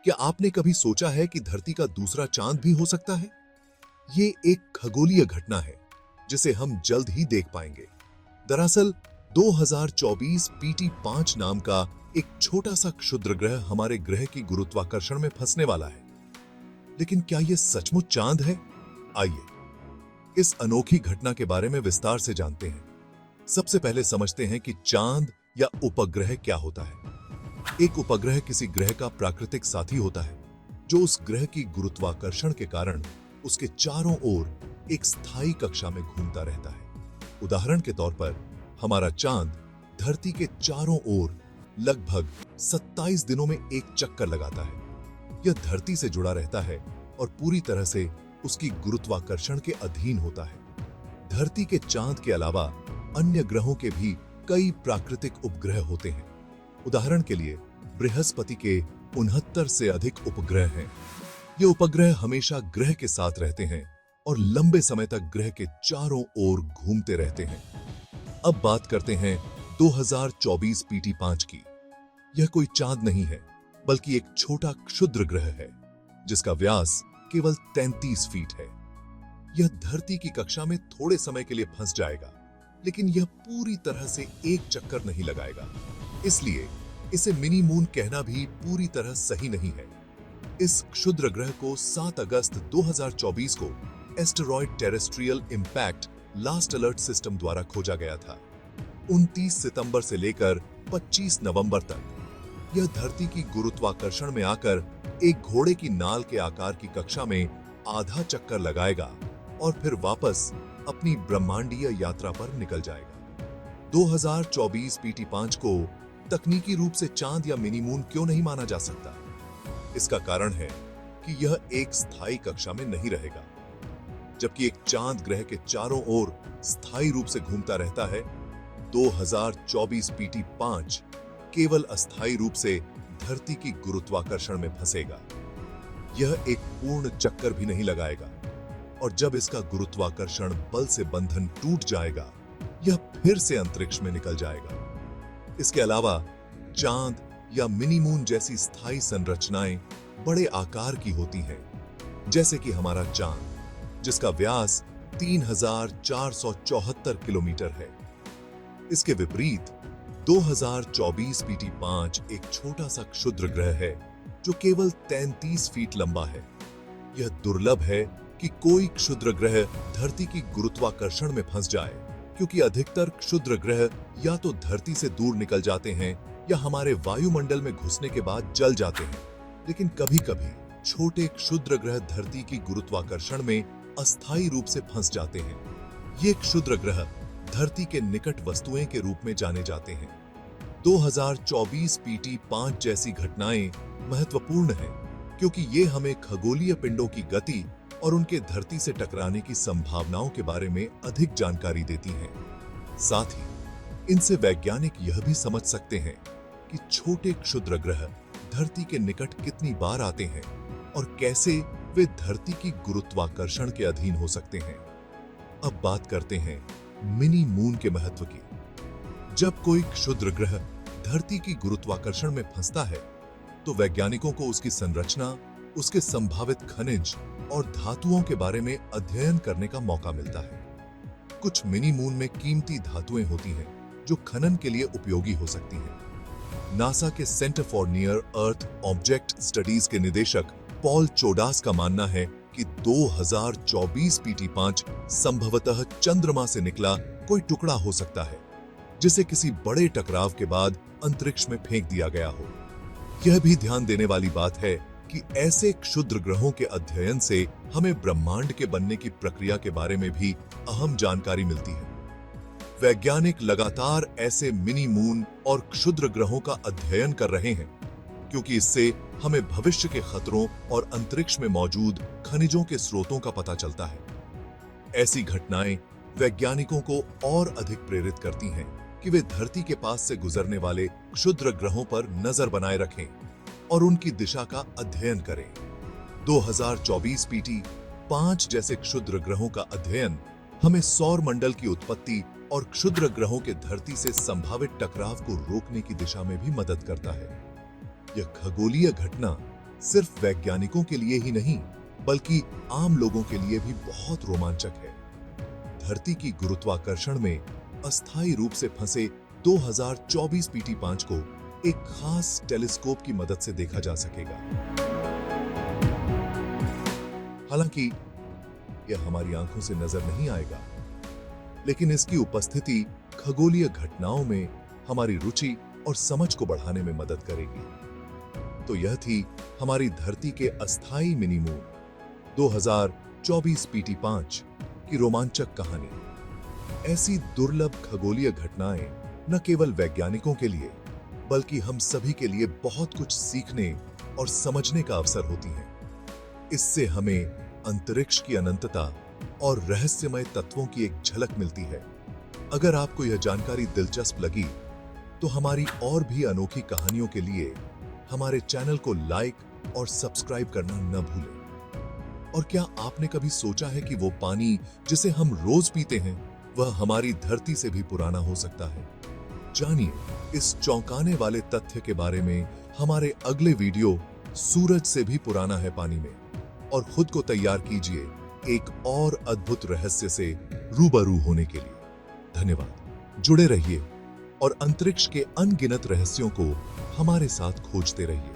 क्या आपने कभी सोचा है कि धरती का दूसरा चांद भी हो सकता है? ये एक खगोलीय घटना है जिसे हम जल्द ही देख पाएंगे। दरअसल 2024 PT5 नाम का एक छोटा सा क्षुद्र ग्रह हमारे ग्रह की गुरुत्वाकर्षण में फंसने वाला है। लेकिन क्या यह सचमुच चांद है? आइए इस अनोखी घटना के बारे में विस्तार से जानते हैं। सबसे पहले समझते हैं कि चांद या उपग्रह क्या होता है। एक उपग्रह किसी ग्रह का प्राकृतिक साथी होता है जो उस ग्रह की गुरुत्वाकर्षण के कारण उसके चारों ओर एक स्थायी कक्षा में घूमता रहता है। उदाहरण के तौर पर हमारा चांद धरती के चारों ओर लगभग 27 दिनों में एक चक्कर लगाता है। यह धरती से जुड़ा रहता है और पूरी तरह से उसकी गुरुत्वाकर्षण के अधीन होता है। धरती के चांद के अलावा अन्य ग्रहों के भी कई प्राकृतिक उपग्रह होते हैं। उदाहरण के लिए बृहस्पति के 69 से अधिक उपग्रह हैं। ये उपग्रह हमेशा ग्रह के साथ रहते हैं और लंबे समय तक ग्रह के चारों ओर घूमते रहते हैं। अब बात करते हैं 2024 PT5 की। यह कोई चांद नहीं है, बल्कि एक छोटा क्षुद्र ग्रह है जिसका व्यास केवल 33 फीट है। यह धरती की कक्षा में थोड़े समय के लिए फंस जाएगा, लेकिन यह पूरी तरह से एक चक्कर नहीं लगाएगा। इसलिए इसे मिनी मून कहना भी पूरी तरह सही नहीं है। इस क्षुद्र ग्रह को 7 अगस्त 2024 को asteroid terrestrial impact last alert system द्वारा खोजा गया था। 29 सितंबर से लेकर 25 नवंबर तक यह धरती की गुरुत्वाकर्षण में आकर एक घोड़े की नाल के आकार की कक्षा में आधा चक्कर लगाएगा और फिर वापस अपनी ब्रह्मांडीय यात्रा पर निकल जाएगा। 2024 PT5 को तकनीकी रूप से चांद या मिनी मून क्यों नहीं माना जा सकता? इसका कारण है कि यह एक स्थायी कक्षा में नहीं रहेगा। जबकि एक चांद ग्रह के चारों ओर स्थायी रूप से घूमता रहता है, 2024 PT5 केवल अस्थायी रूप से धरती की गुरुत्वाकर्षण में फंसेगा। यह एक पूर्ण चक्कर भी नहीं लगाएगा और जब इसका गुरुत्वाकर्षण बल से बंधन टूट जाएगा, यह फिर से अंतरिक्ष में निकल जाएगा। इसके अलावा चांद या मिनी मून जैसी स्थायी संरचनाएं बड़े आकार की होती हैं, जैसे कि हमारा चांद, जिसका व्यास 3474 किलोमीटर है। इसके विपरीत 2024 PT5 एक छोटा सा क्षुद्र ग्रह है जो केवल 33 फीट लंबा है। यह दुर्लभ है कि कोई क्षुद्र ग्रह धरती की गुरुत्वाकर्षण में फंस जाए, क्योंकि अधिकतर क्षुद्र ग्रह या तो धरती से दूर निकल जाते हैं या हमारे वायुमंडल में घुसने के बाद जल जाते हैं। लेकिन कभी-कभी छोटे क्षुद्र ग्रह धरती की गुरुत्वाकर्षण में अस्थायी रूप से फंस जाते हैं। ये क्षुद्र ग्रह धरती के निकट वस्तुएं के रूप में जाने जाते हैं। 2024 PT5 जैसी घटनाएं महत्वपूर्ण हैं, क्योंकि ये हमें खगोलीय पिंडों की गति और उनके धरती से टकराने की संभावनाओं के बारे में अधिक जानकारी देती हैं। साथ ही इनसे वैज्ञानिक यह भी समझ सकते हैं कि छोटे क्षुद्र ग्रह धरती के निकट कितनी बार आते हैं और कैसे वे धरती की गुरुत्वाकर्षण के अधीन हो सकते हैं। अब बात करते हैं मिनी मून के महत्व की। जब कोई क्षुद्र ग्रह धरती की गुरुत्वाकर्षण में फंसता है, तो वैज्ञानिकों को उसकी संरचना, उसके संभावित खनिज और धातुओं के बारे में अध्ययन करने का मौका मिलता है। कुछ मिनी मून में कीमती धातुएं होती हैं जो खनन के लिए उपयोगी हो सकती हैं। नासा के centre for near earth object studies के निदेशक पॉल चोडास का मानना है कि 2024 PT5 संभवतः चंद्रमा से निकला कोई टुकड़ा हो सकता है, जिसे किसी बड़े टकराव के बाद अंतरिक्ष में फेंक दिया गया हो। यह भी ध्यान देने वाली बात है कि ऐसे क्षुद्र ग्रहों के अध्ययन से हमें ब्रह्मांड के बनने की प्रक्रिया के बारे में भी अहम जानकारी मिलती है। वैज्ञानिक लगातार ऐसे मिनी मून और क्षुद्र ग्रहों का अध्ययन कर रहे हैं, क्योंकि इससे हमें भविष्य के खतरों और अंतरिक्ष में मौजूद खनिजों के स्रोतों का पता चलता है। ऐसी घटनाएं वैज्ञानिकों को और अधिक प्रेरित करती हैं कि वे धरती के पास से गुजरने वाले क्षुद्र ग्रहों पर नजर बनाए रखें और उनकी दिशा का अध्ययन करें। 2024 PT5 जैसे क्षुद्र ग्रहों का अध्ययन हमें सौर मंडल की उत्पत्ति और क्षुद्र ग्रहों के धरती से संभावित टकराव को रोकने की दिशा में भी मदद करता है। यह खगोलीय घटना सिर्फ वैज्ञानिकों के लिए ही नहीं बल्कि आम लोगों के लिए भी बहुत रोमांचक है। धरती की गुरुत्वाकर्षण में अस्थायी रूप से फंसे 2024 PT5 को एक खास टेलीस्कोप की मदद से देखा जा सकेगा। हालांकि यह हमारी आंखों से नजर नहीं आएगा, लेकिन इसकी उपस्थिति खगोलीय घटनाओं में हमारी रुचि और समझ को बढ़ाने में मदद करेगी। तो यह थी हमारी धरती के अस्थायी मिनी मून 2024 PT5 की रोमांचक कहानी। ऐसी दुर्लभ खगोलीय घटनाएं न केवल वैज्ञानिकों के लिए बल्कि हम सभी के लिए बहुत कुछ सीखने और समझने का अवसर होती हैं। इससे हमें अंतरिक्ष की अनंतता और रहस्यमय तत्वों की एक झलक मिलती है। अगर आपको यह जानकारी दिलचस्प लगी तो हमारी और भी अनोखी कहानियों के लिए हमारे चैनल को लाइक और सब्सक्राइब करना न भूलें। और क्या आपने कभी सोचा है कि वो पानी जिसे हम रोज पीते हैं वह हमारी धरती से भी पुराना हो सकता है? जानिए इस चौंकाने वाले तथ्य के बारे में हमारे अगले वीडियो सूरज से भी पुराना है पानी में। और खुद को तैयार कीजिए एक और अद्भुत रहस्य से रूबरू होने के लिए। धन्यवाद। जुड़े रहिए और अंतरिक्ष के अनगिनत रहस्यों को हमारे साथ खोजते रहिए।